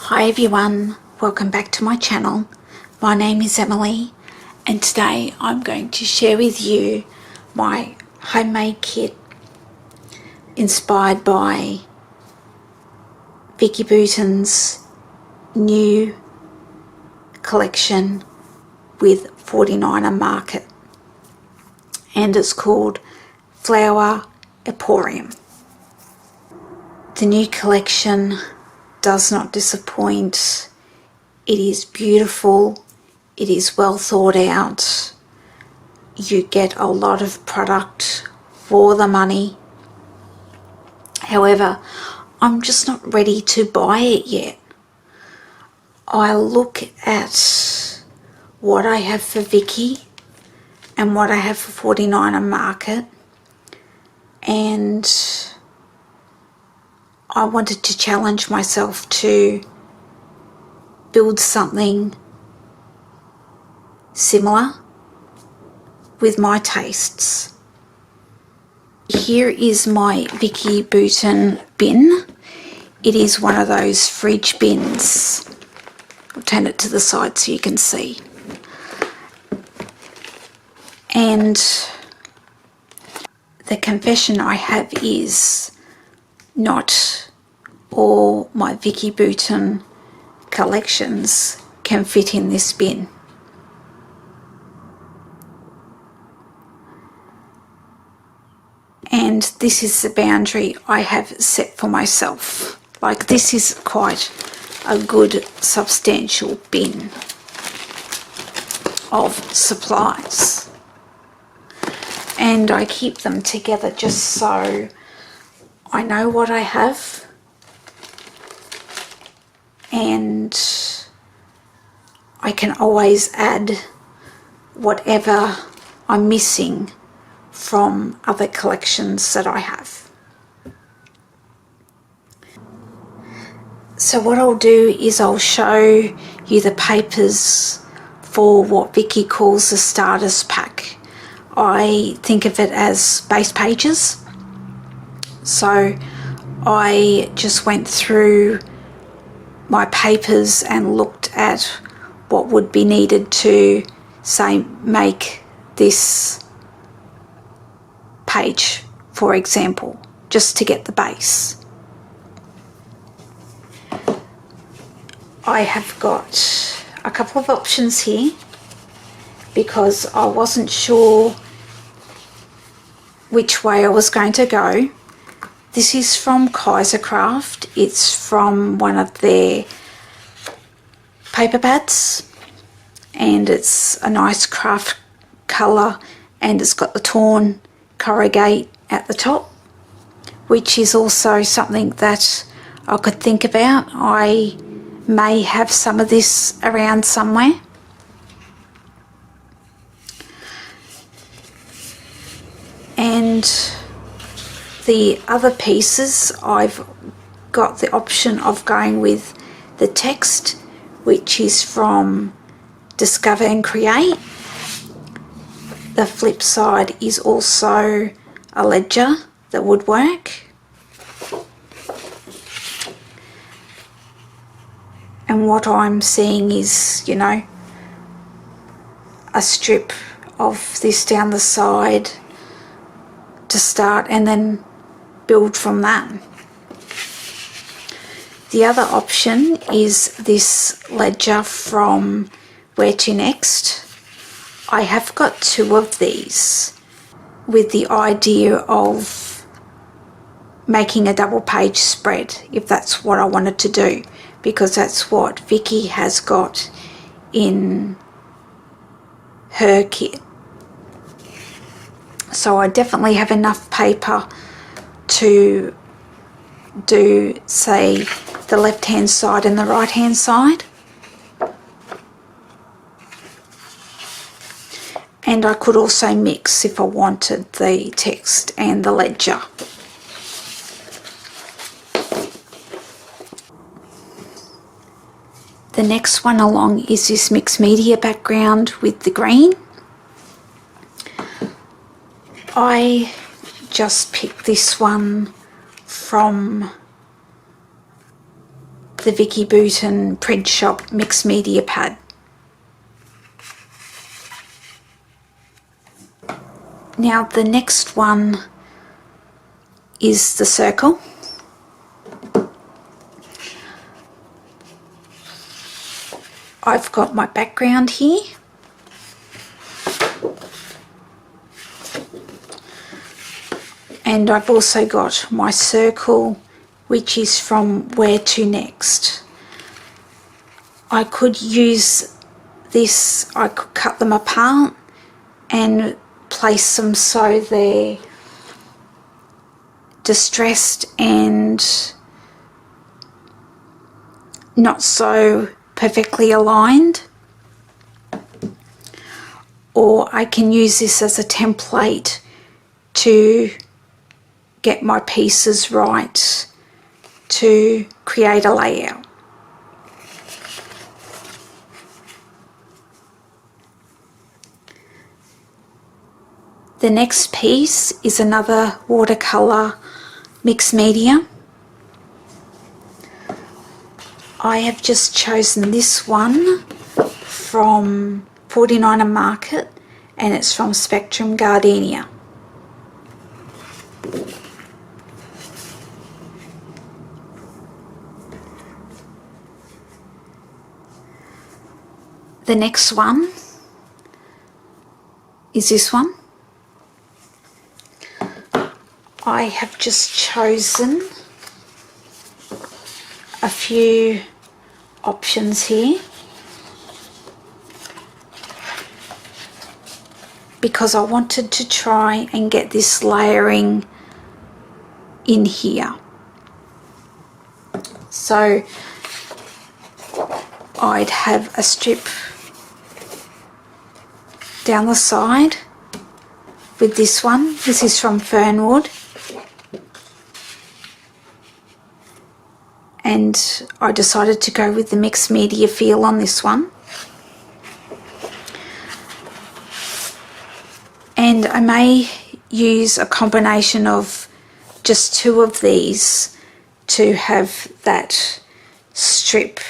Hi everyone, welcome back to my channel. My name is Emily and today I'm going to share with you my homemade kit inspired by Vicki B's new collection with 49er Market, and it's called Flower Emporium. The new collection does not disappoint. It is beautiful, it is well thought out, you get a lot of product for the money. However, I'm just not ready to buy it yet. I look at what I have for Vicki and what I have for 49er Market, and I wanted to challenge myself to build something similar with my tastes. Here is my Vicki B bin. It is one of those fridge bins. I'll turn it to the side so you can see. And the confession I have is not all my Vicki B collections can fit in this bin. And this is the boundary I have set for myself. Like, this is quite a good substantial bin of supplies. And I keep them together just so I know what I have and I can always add whatever I'm missing from other collections that I have. So what I'll do is I'll show you the papers for what Vicki calls the starters pack. I think of it as base pages. So I just went through my papers and looked at what would be needed to, say, make this page, for example, just to get the base. I have got a couple of options here because I wasn't sure which way I was going to go. This is from Kaisercraft. It's from one of their paper pads and it's a nice craft colour, and it's got the torn corrugate at the top, which is also something that I could think about. I may have some of this around somewhere. And the other pieces, I've got the option of going with the text, which is from Discover and Create. The flip side is also a ledger that would work. And what I'm seeing is, you know, a strip of this down the side to start and then build from that. The other option is this ledger from Where to Next. I have got two of these with the idea of making a double page spread if that's what I wanted to do, because that's what Vicki has got in her kit. So I definitely have enough paper to do, say, the left hand side and the right hand side. And I could also mix if I wanted the text and the ledger. The next one along is this mixed media background with the green. I just picked this one from the Vicki B Print Shop Mixed Media Pad. Now the next one is the circle. I've got my background here. And I've also got my circle, which is from Where to Next. I could use this, I could cut them apart and place them so they're distressed and not so perfectly aligned. Or I can use this as a template to get my pieces right to create a layout. The next piece is another watercolour mixed media. I have just chosen this one from 49er Market and it's from Spectrum Gardenia. The next one is this one. I have just chosen a few options here because I wanted to try and get this layering in here. So I'd have a strip down the side with this one. This is from Fernwood. And I decided to go with the mixed media feel on this one. And I may use a combination of just two of these to have that strip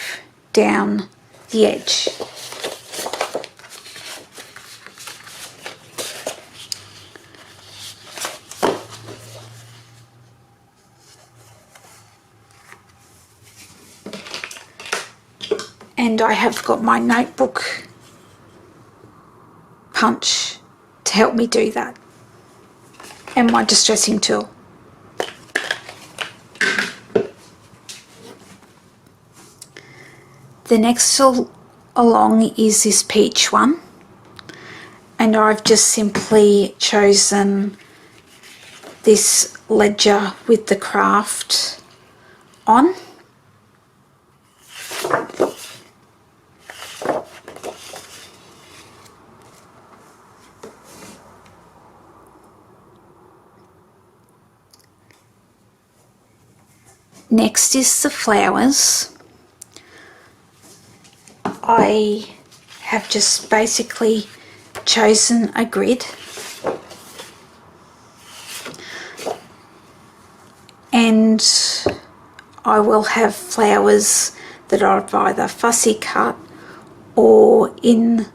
down the edge. And I have got my notebook punch to help me do that, and my distressing tool. The next along is this peach one, and I've just simply chosen this ledger with the craft on. Next is the flowers. I have just basically chosen a grid and I will have flowers that I've either fussy cut or in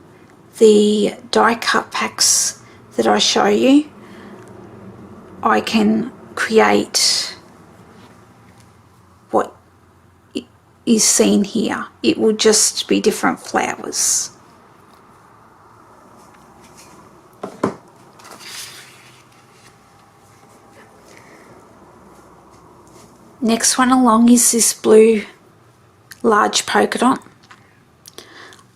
the die cut packs that I show you, I can create what is seen here. It will just be different flowers. Next one along is this blue large polka dot.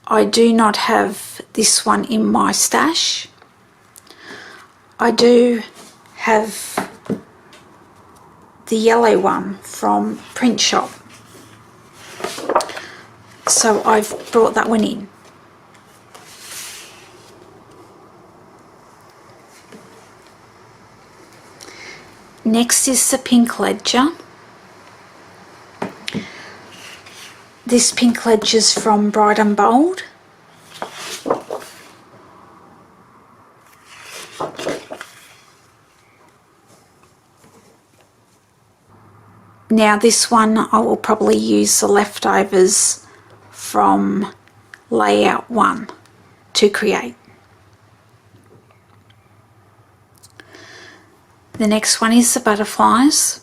I do not have this one in my stash. I do have the yellow one from Print Shop, so I've brought that one in. Next is the pink ledger. This pink ledger is from Bright and Bold. Now this one I will probably use the leftovers from layout 1 to create. The next one is the butterflies.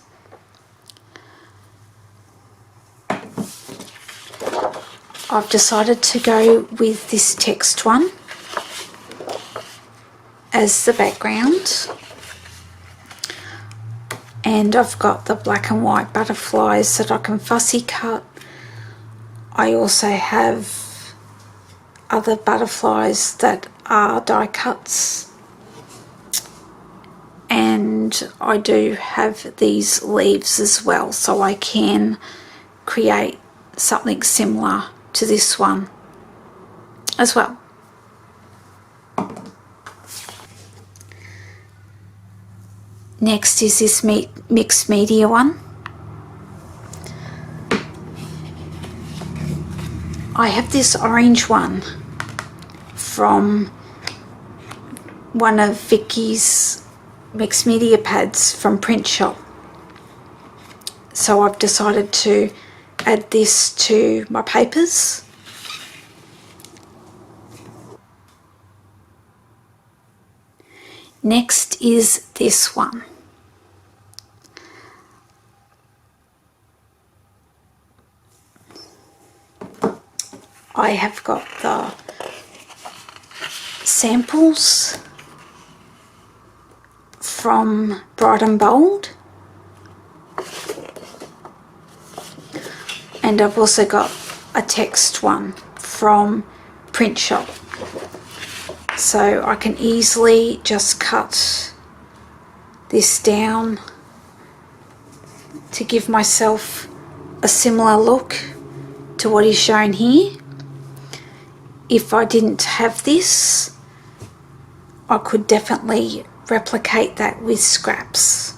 I've decided to go with this text one as the background, and I've got the black and white butterflies that I can fussy cut. I also have other butterflies that are die cuts, and I do have these leaves as well, so I can create something similar to this one as well. Next is this mixed media one. I have this orange one from one of Vicky's mixed media pads from Print Shop. So I've decided to add this to my papers. Next is this one. I have got the samples from Bright and Bold, and I've also got a text one from Print Shop, so I can easily just cut this down to give myself a similar look to what is shown here. If I didn't have this, I could definitely replicate that with scraps,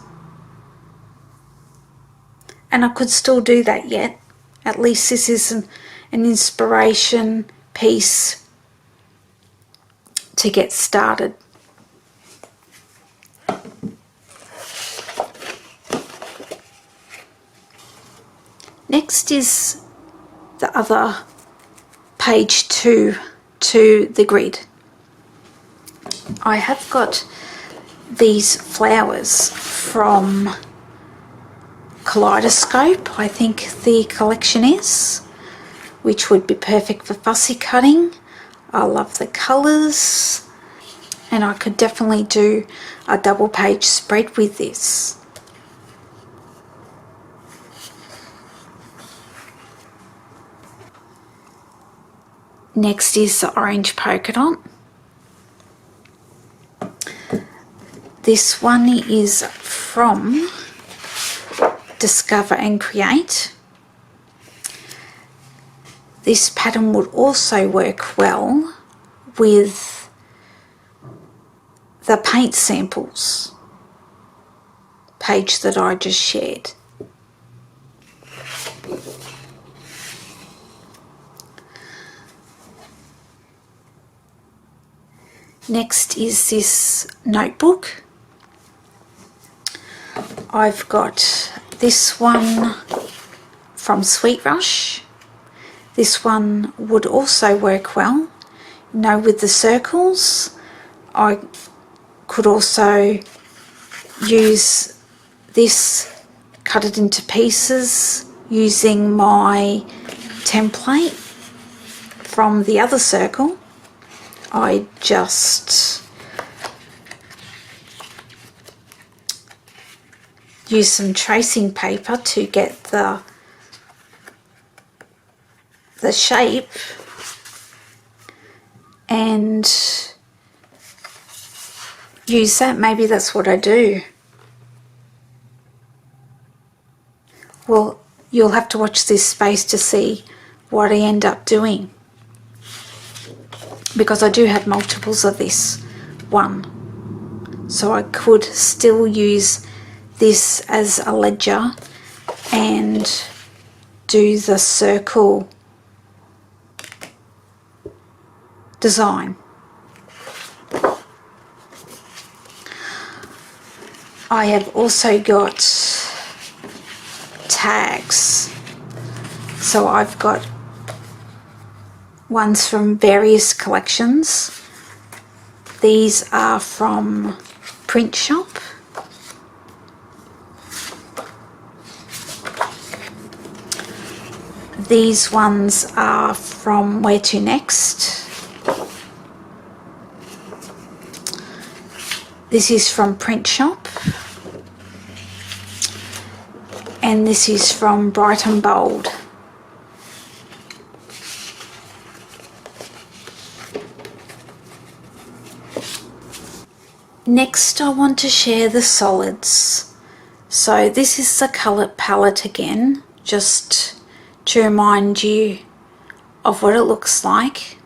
and I could still do that yet. At least this is an inspiration piece to get started. Next is the other page 2 to the grid. I have got these flowers from Kaleidoscope, I think the collection is, which would be perfect for fussy cutting. I love the colours, and I could definitely do a double page spread with this. Next is the orange polka dot. This one is from Discover and Create. This pattern would also work well with the paint samples page that I just shared. Next is this notebook. I've got this one from Sweet Rush. This one would also work well, you know, with the circles. I could also use this, cut it into pieces using my template from the other circle. I just use some tracing paper to get the shape, and use that. Maybe that's what I do. Well, you'll have to watch this space to see what I end up doing, because I do have multiples of this one, so I could still use this as a ledger and do the circle design. I have also got tags. So I've got ones from various collections. These are from Print Shop. These ones are from Where To Next. This is from Print Shop. And this is from Bright and Bold. Next, I want to share the solids. So this is the colour palette again, just to remind you of what it looks like.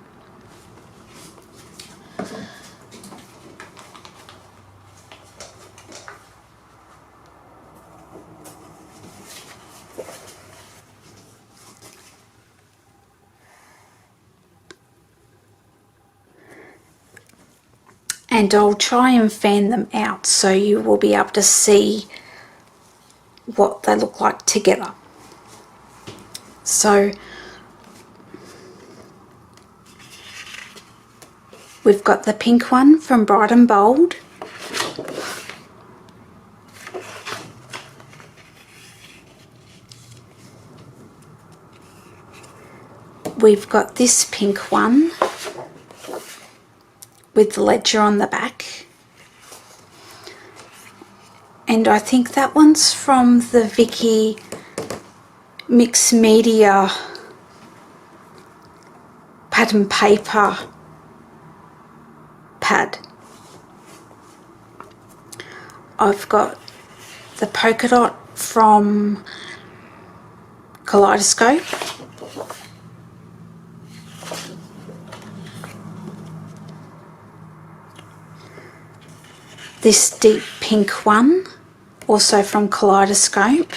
And I'll try and fan them out so you will be able to see what they look like together. So we've got the pink one from Bright and Bold. We've got this pink one with the ledger on the back. And I think that one's from the Vicki Mixed Media pattern paper pad. I've got the polka dot from Kaleidoscope. This deep pink one, also from Kaleidoscope.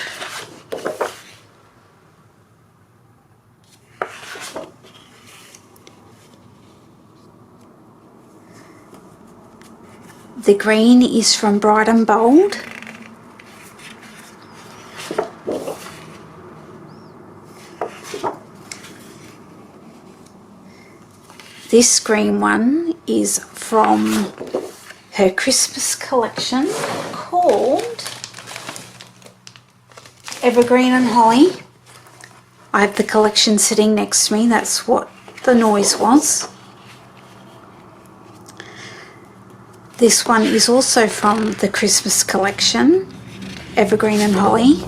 The green is from Bright and Bold. This green one is from her Christmas collection called Evergreen and Holly. I have the collection sitting next to me, that's what the noise was. This one is also from the Christmas collection, Evergreen and Holly.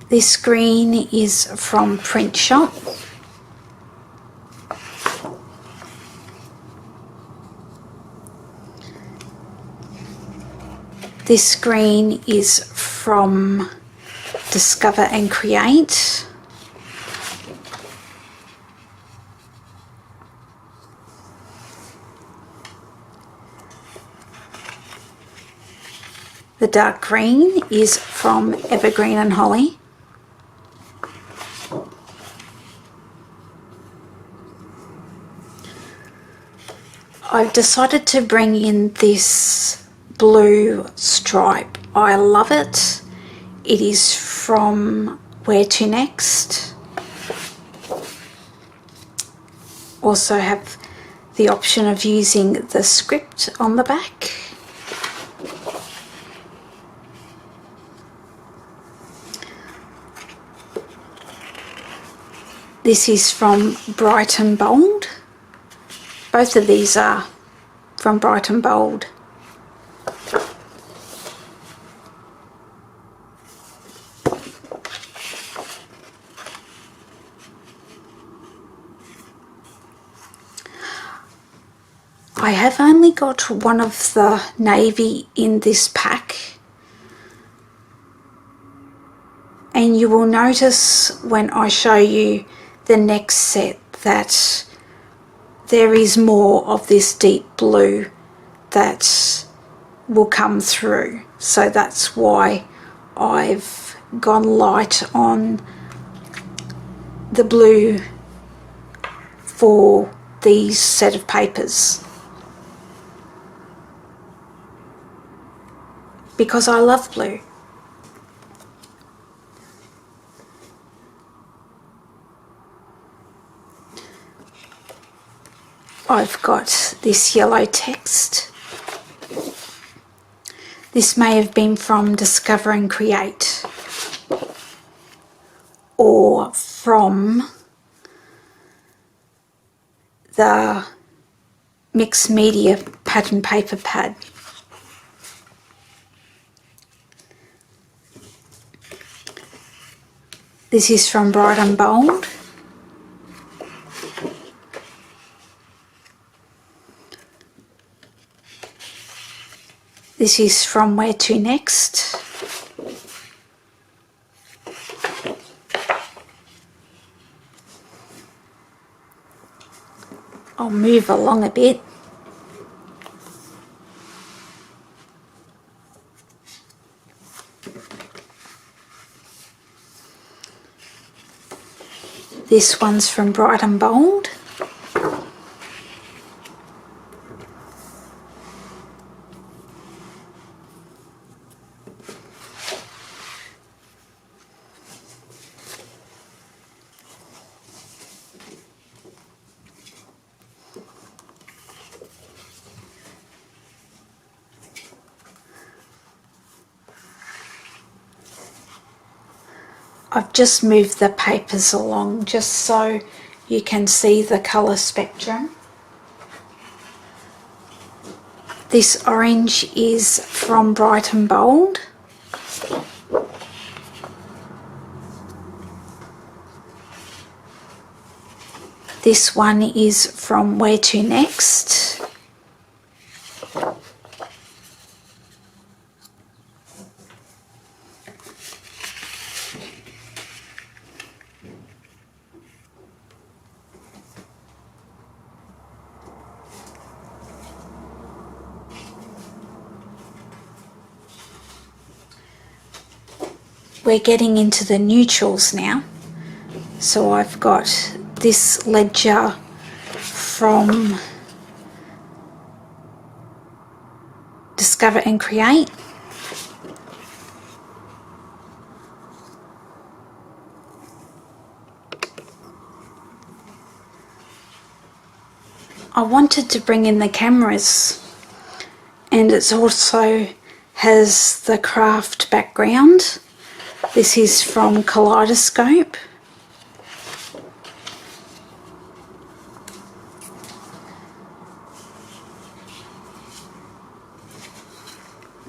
This green is from Print Shop. This green is from Discover and Create. The dark green is from Evergreen and Holly. I've decided to bring in this blue stripe. I love it. It is from Where To Next. Also have the option of using the script on the back. This is from Bright and Bold. Both of these are from Bright and Bold. I have only got one of the navy in this pack, and you will notice when I show you the next set that there is more of this deep blue that will come through. So that's why I've gone light on the blue for these set of papers. because I love blue. I've got this yellow text. This may have been from Discover and Create or from the Mixed Media pattern paper pad. This is from Bright and Bold. This is from Where To Next. I'll move along a bit. This one's from Bright and Bold. I've just moved the papers along just so you can see the colour spectrum. This orange is from Bright and Bold. This one is from Where To Next. We're getting into the neutrals now. So I've got this ledger from Discover and Create. I wanted to bring in the cameras, and it also has the craft background. This is from Kaleidoscope.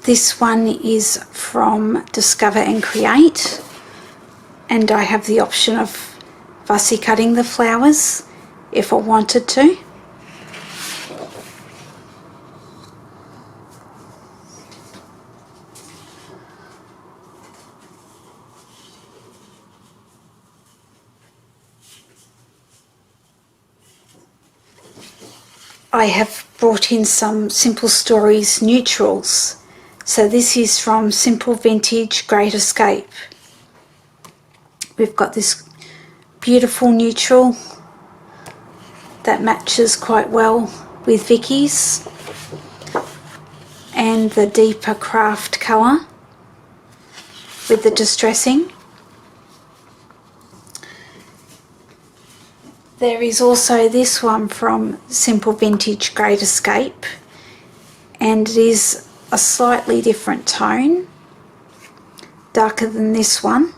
This one is from Discover and Create, and I have the option of fussy cutting the flowers if I wanted to. I have brought in some Simple Stories neutrals. So this is from Simple Vintage Great Escape. We've got this beautiful neutral that matches quite well with Vicky's, and the deeper craft colour with the distressing. There is also this one from Simple Vintage Great Escape, and it is a slightly different tone, darker than this one,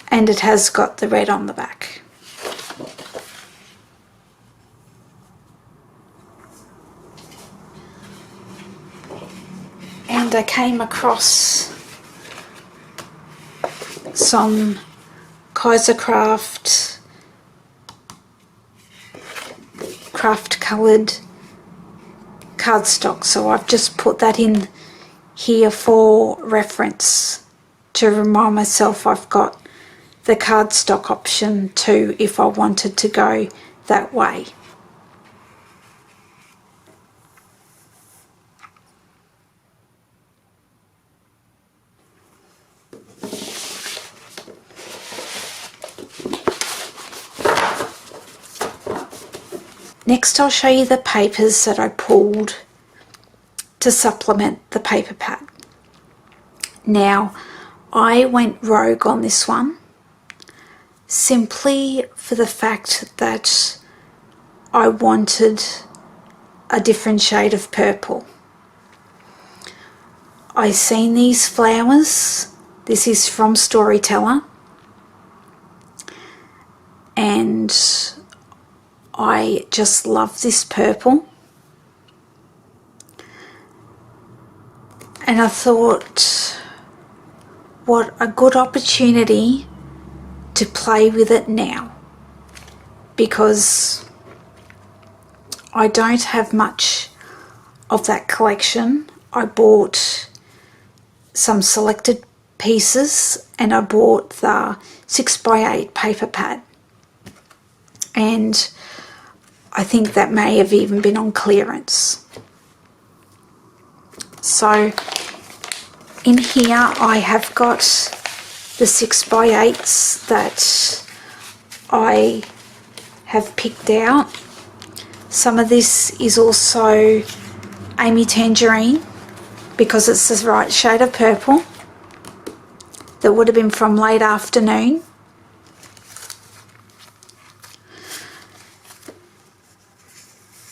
and it has got the red on the back. And I came across some Kaiser Craft coloured cardstock, so I've just put that in here for reference to remind myself I've got the cardstock option too if I wanted to go that way. Next I'll show you the papers that I pulled to supplement the paper pad. Now, I went rogue on this one simply for the fact that I wanted a different shade of purple. I seen these flowers. This is from Storyteller, and I just love this purple. And I thought, what a good opportunity to play with it now, because I don't have much of that collection. I bought some selected pieces, and I bought the 6x8 paper pad, and I think that may have even been on clearance. So in here I have got the 6x8s that I have picked out. Some of this is also Amy Tangerine, because it's the right shade of purple. That would have been from Late Afternoon.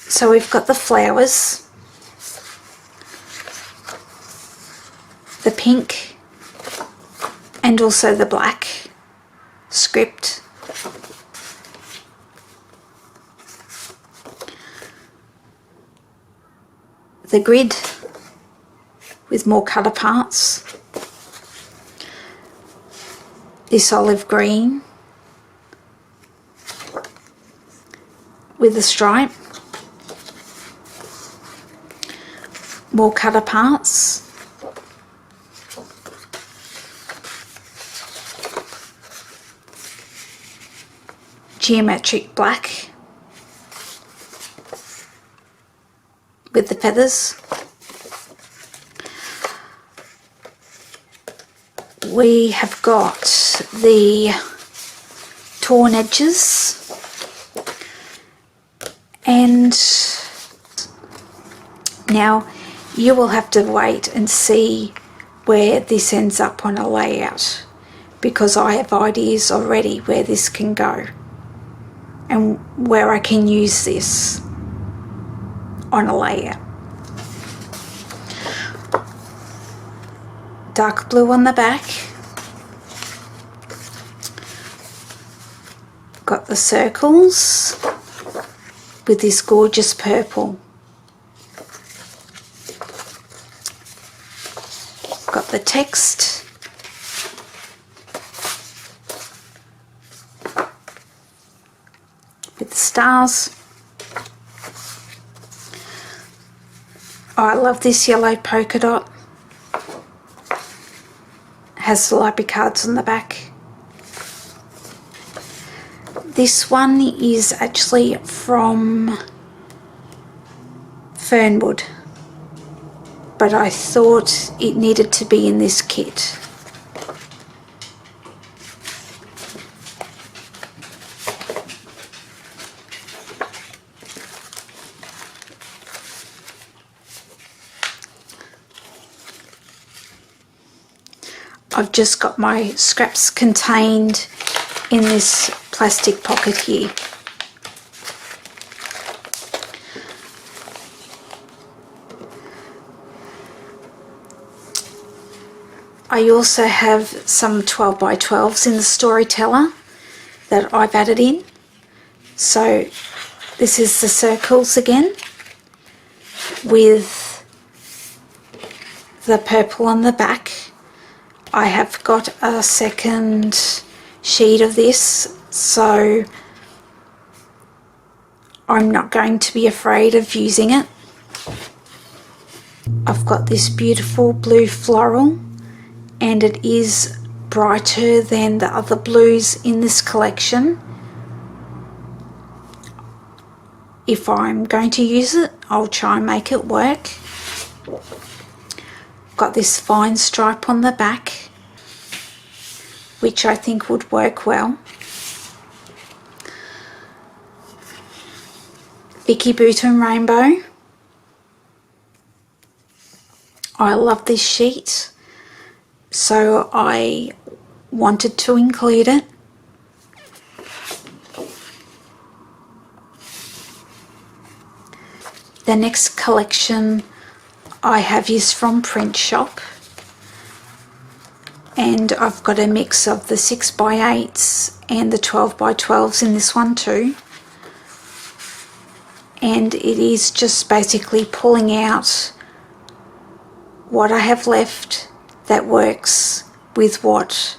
So we've got the flowers, the pink, and also the black script. The grid with more colour parts. This olive green with a stripe. More colour parts. Geometric black with the feathers. We have got the torn edges, and now you will have to wait and see where this ends up on a layout, because I have ideas already where this can go and where I can use this on a layout. Dark blue on the back. Got the circles with this gorgeous purple. Got the text. With the stars. Oh, I love this yellow polka dot. Has the library cards on the back. This one is actually from Fernwood, but I thought it needed to be in this kit. I've just got my scraps contained in this plastic pocket here. I also have some 12x12s in the Storyteller that I've added in. So this is the circles again with the purple on the back. I have got a second sheet of this, so I'm not going to be afraid of using it. I've got this beautiful blue floral, and it is brighter than the other blues in this collection. If I'm going to use it, I'll try and make it work. Got this fine stripe on the back, which I think would work well. Vicki B Rainbow. I love this sheet, so I wanted to include it. The next collection I have is from Print Shop, and I've got a mix of the 6x8s and the 12x12s in this one too. And it is just basically pulling out what I have left that works with what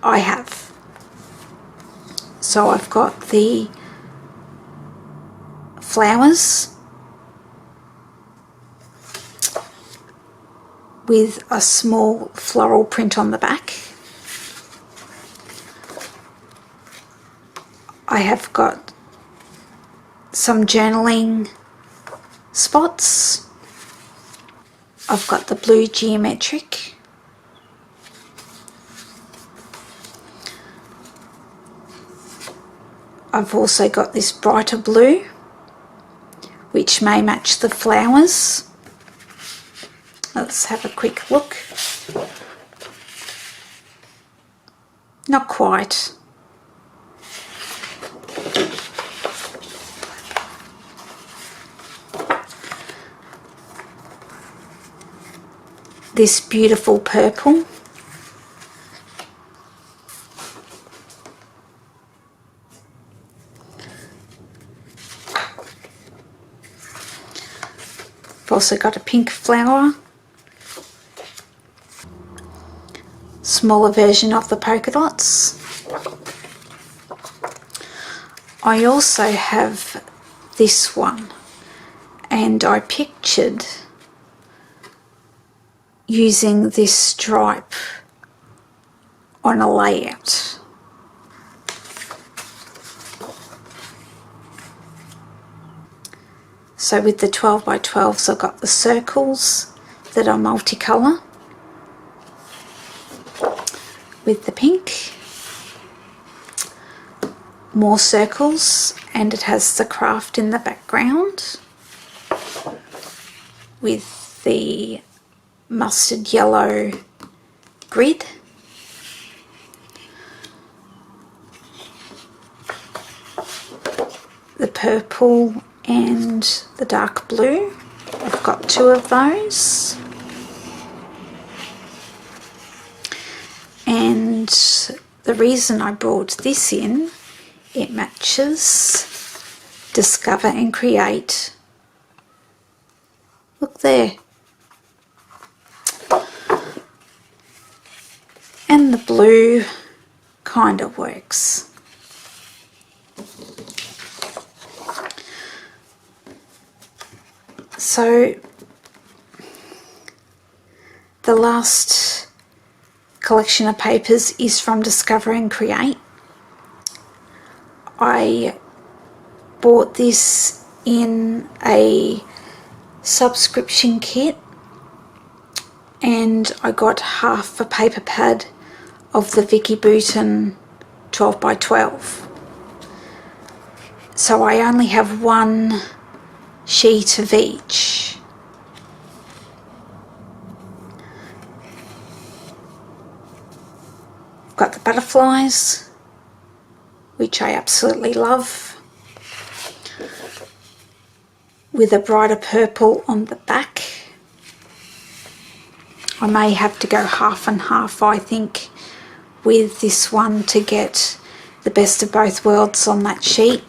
I have. So I've got the flowers with a small floral print on the back. I have got some journaling spots. I've got the blue geometric. I've also got this brighter blue, which may match the flowers. Let's have a quick look. Not quite. This beautiful purple. I've also got a pink flower. Smaller version of the polka dots. I also have this one, and I pictured using this stripe on a layout. So with the 12x12s I've got the circles that are multicolour with the pink, more circles, and it has the craft in the background with the mustard yellow grid. The purple and the dark blue. I've got two of those. And the reason I brought this in, it matches Discover and Create. Look there. And the blue kind of works. So the last collection of papers is from Discover and Create. I bought this in a subscription kit, and I got half a paper pad of the Vicki B 12x12. So I only have one sheet of each. I've got the butterflies, which I absolutely love, with a brighter purple on the back. I may have to go half and half, I think, with this one to get the best of both worlds on that sheet.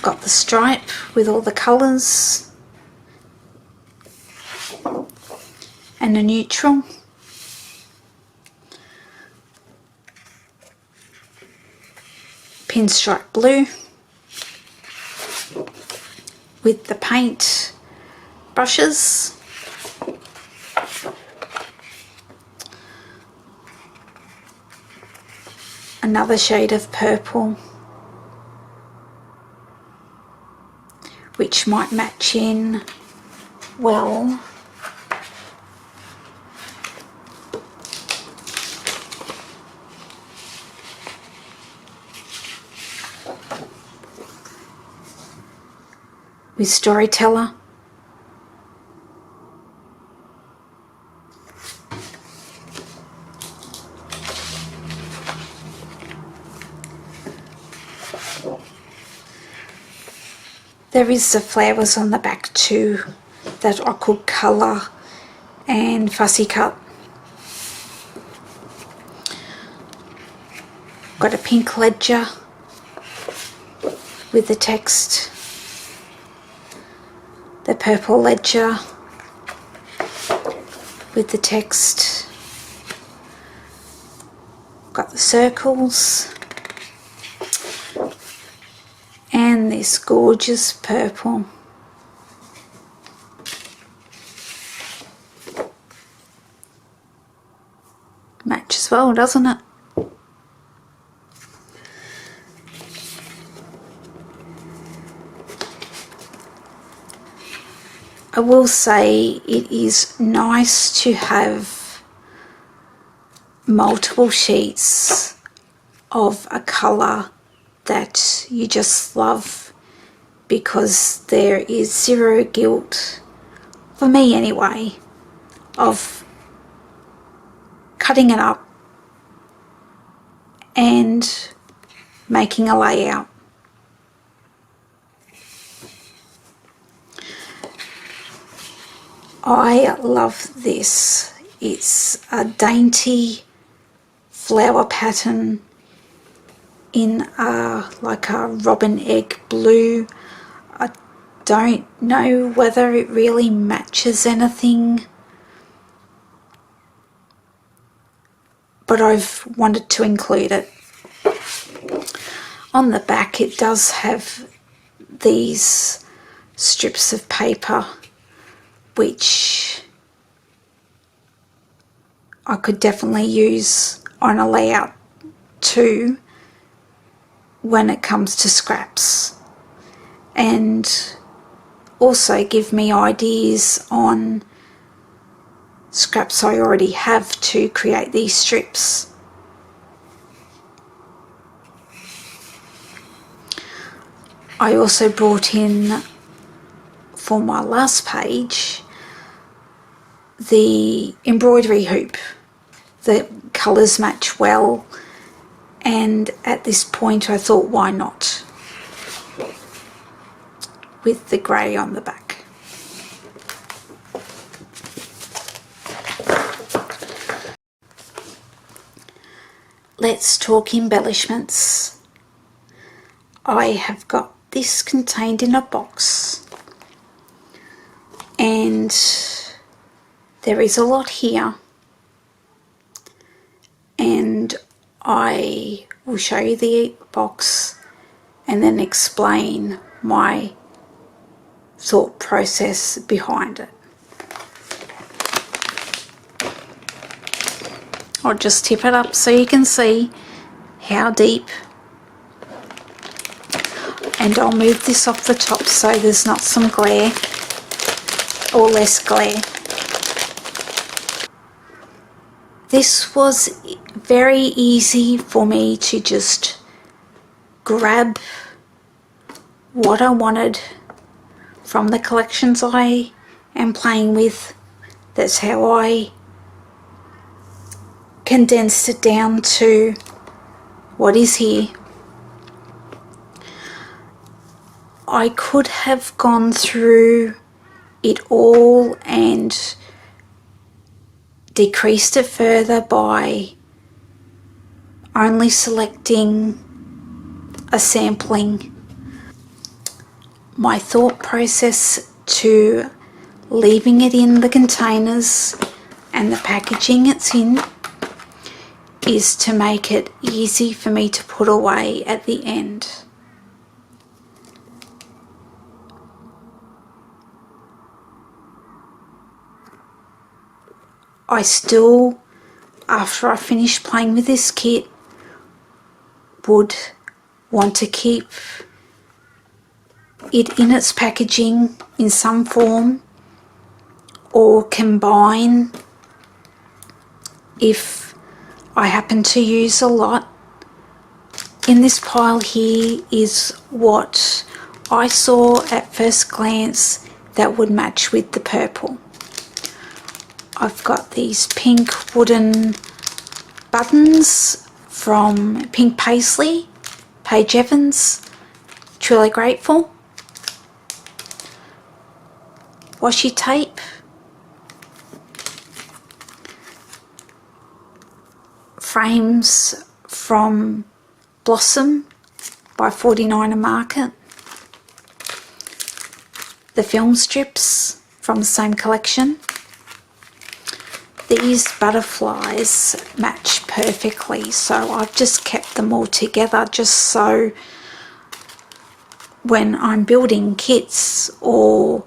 Got the stripe with all the colours and a neutral. Pinstripe blue with the paint brushes. Another shade of purple, which might match in well with Storyteller. There is the flowers on the back too that I could colour and fussy cut. Got a pink ledger with the text, the purple ledger with the text, got the circles, and this gorgeous purple. Matches well, doesn't it? I will say it is nice to have multiple sheets of a colour that you just love, because there is zero guilt, for me anyway, of cutting it up and making a layout. I love this. It's a dainty flower pattern in like a robin egg blue. I don't know whether it really matches anything, but I've wanted to include it. On the back it does have these strips of paper which I could definitely use on a layout too when it comes to scraps, and also give me ideas on scraps I already have to create these strips. I also brought in, for my last page, the embroidery hoop. The colours match well, and at this point I thought, why not, with the grey on the back. Let's talk embellishments. I have got this contained in a box, and there is a lot here, and I will show you the box and then explain my thought process behind it. I'll just tip it up so you can see how deep, and I'll move this off the top so there's not some glare or less glare. This was very easy for me to just grab what I wanted from the collections I am playing with. That's how I condensed it down to what is here. I could have gone through it all and decreased it further by only selecting a sampling. My thought process to leaving it in the containers and the packaging it's in is to make it easy for me to put away at the end. I still, after I finish playing with this kit, would want to keep it in its packaging in some form, or combine if I happen to use a lot. In this pile here is what I saw at first glance that would match with the purple. I've got these pink wooden buttons from Pink Paisley, Paige Evans, Truly Grateful. washi tape, frames from Blossom by 49er Market, the film strips from the same collection. These butterflies match perfectly, so I've just kept them all together just so when I'm building kits or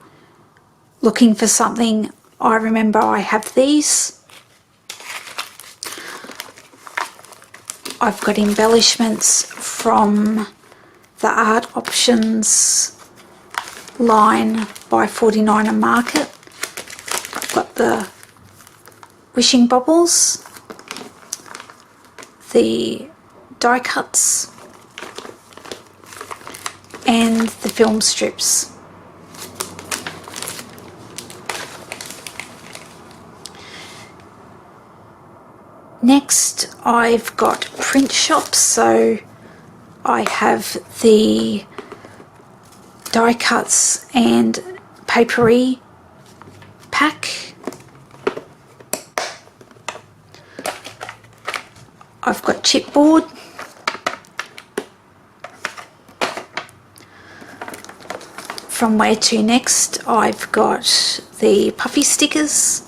looking for something, I remember I have these. I've got embellishments from the Art Options line by 49er Market. I've got the wishing bobbles, the die cuts and the film strips. Next I've got print shops, so I have the die cuts and papery pack. I've got chipboard, from Where To Next I've got the puffy stickers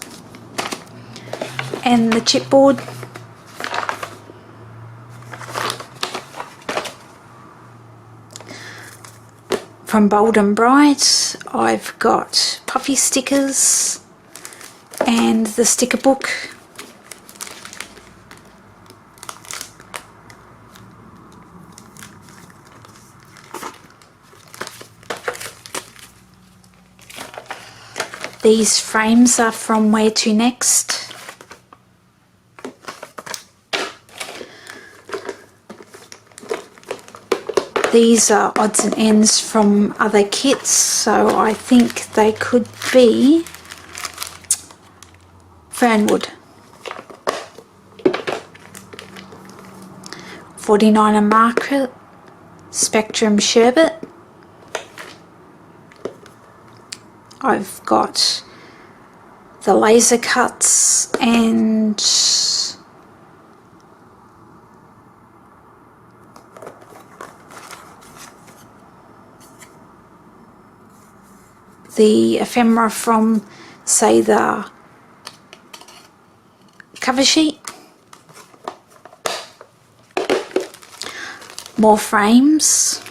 and the chipboard. From Bold and Bright I've got puffy stickers and the sticker book. These frames are from Where To Next. These are odds and ends from other kits, so I think they could be Fernwood. 49er Market, Spectrum Sherbet. I've got the laser cuts and the ephemera from, say, the cover sheet. More frames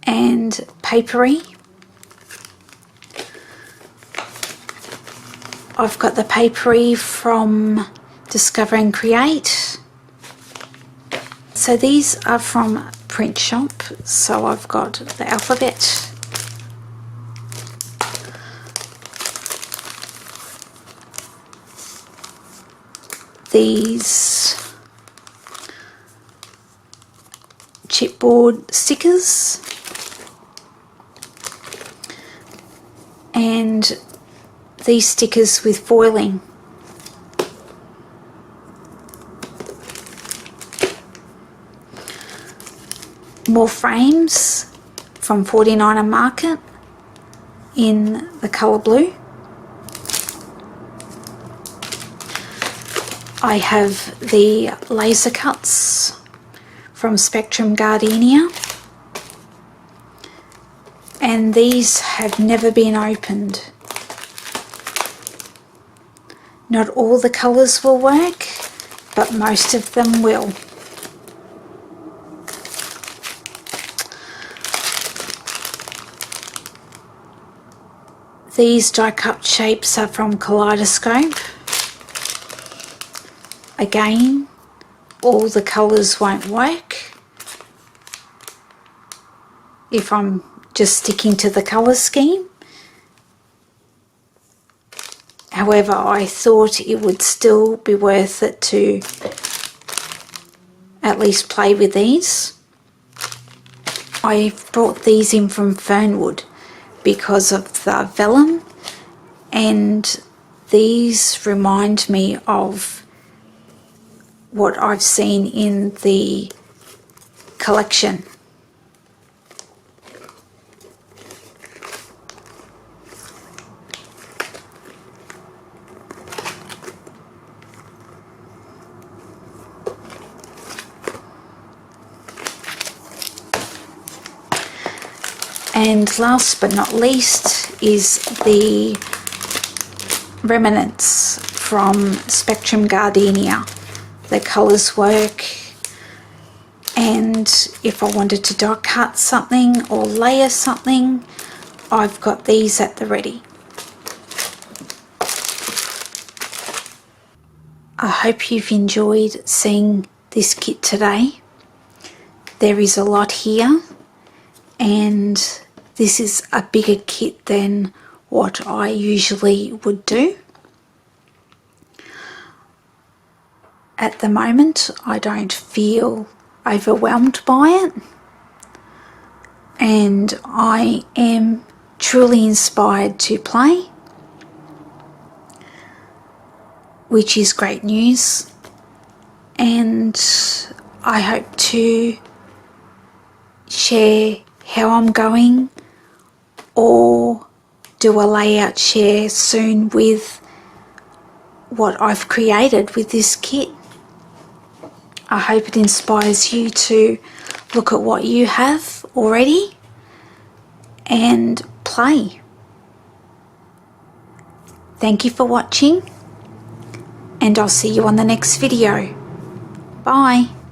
and papery. I've got the papery from Discover and Create. So these are from Print Shop. So I've got the alphabet, these chipboard stickers, and these stickers with foiling. More frames from 49er Market in the colour blue. I have the laser cuts from Spectrum Gardenia, and these have never been opened. Not all the colours will work, but most of them will. These die cut shapes are from Kaleidoscope. Again, all the colours won't work if I'm just sticking to the colour scheme. However, I thought it would still be worth it to at least play with these. I've brought these in from Fernwood because of the vellum, and these remind me of what I've seen in the collection. And last but not least is the remnants from Spectrum Gardenia. The colours work, and if I wanted to die cut something or layer something, I've got these at the ready. I hope you've enjoyed seeing this kit today. There is a lot here, and this is a bigger kit than what I usually would do. At the moment, I don't feel overwhelmed by it, and I am truly inspired to play, which is great news. And I hope to share how I'm going or do a layout share soon with what I've created with this kit. I hope it inspires you to look at what you have already and play. Thank you for watching, and I'll see you on the next video. Bye.